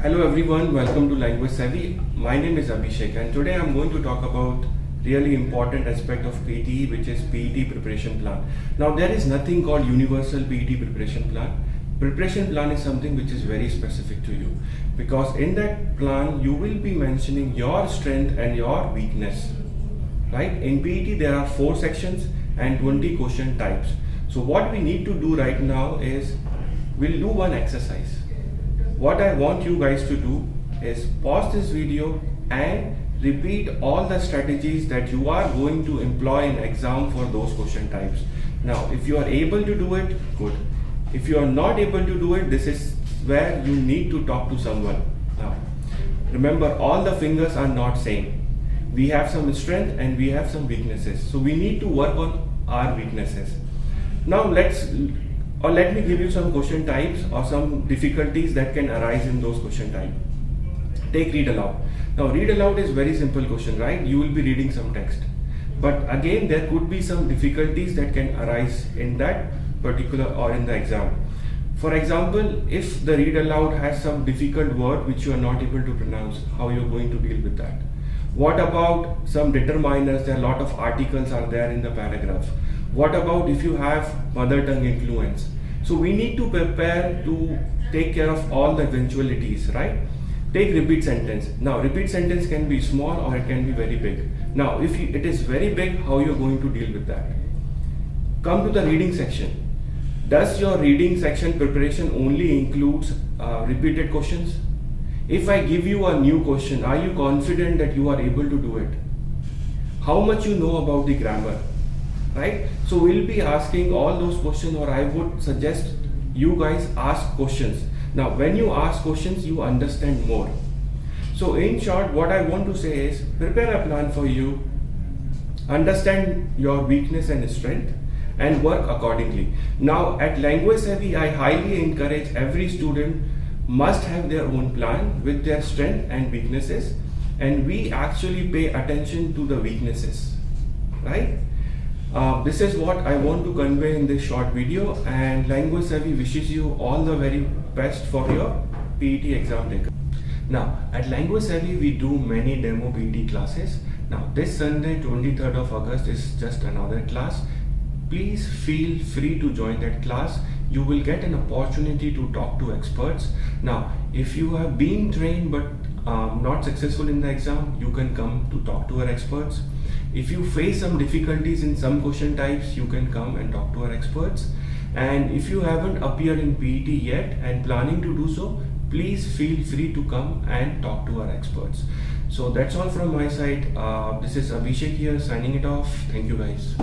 Hello everyone, welcome to Language Savvy. My name is Abhishek and today I'm going to talk about really important aspect of PTE, which is PET preparation plan. Now there is nothing called universal PET preparation plan. Preparation plan is something which is very specific to you, because in that plan you will be mentioning your strength and your weakness. Right? In PET there are 4 sections and 20 question types. So what we need to do right now is we'll do one exercise. What I want you guys to do is pause this video and repeat all the strategies that you are going to employ in exam for those question types. Now, if you are able to do it, good. If you are not able to do it, this is where you need to talk to someone. Now, remember, all the fingers are not same. We have some strength and we have some weaknesses. So we need to work on our weaknesses. Now let me give you some question types or some difficulties that can arise in those question types. Take read aloud. Now read aloud is very simple question, right? You will be reading some text. But again, there could be some difficulties that can arise in that particular or in the exam. For example, if the read aloud has some difficult word which you are not able to pronounce, how you are going to deal with that? What about some determiners? There are a lot of articles are there in the paragraph. What about if you have mother tongue influence? So we need to prepare to take care of all the eventualities, right? Take repeat sentence. Now repeat sentence can be small or it can be very big. Now if it is very big, how you're going to deal with that? Come to the reading section. Does your reading section preparation only includes repeated questions? If I give you a new question, are you confident that you are able to do it? How much you know about the grammar? Right? So we'll be asking all those questions, or I would suggest you guys ask questions. Now when you ask questions, you understand more. So in short, what I want to say is prepare a plan for you, understand your weakness and strength, and work accordingly. Now at Language Savvy, I highly encourage every student must have their own plan with their strength and weaknesses, and we actually pay attention to the weaknesses, right? This is what I want to convey in this short video, and Language Savvy wishes you all the very best for your PET exam taker. Now at Language Savvy we do many demo PET classes. Now this Sunday 23rd of August is just another class. Please feel free to join that class. You will get an opportunity to talk to experts. Now if you have been trained but not successful in the exam, you can come to talk to our experts. If you face some difficulties in some question types, you can come and talk to our experts. And if you haven't appeared in PET yet and planning to do so, please feel free to come and talk to our experts. So that's all from my side. This is Abhishek here signing it off. Thank you guys.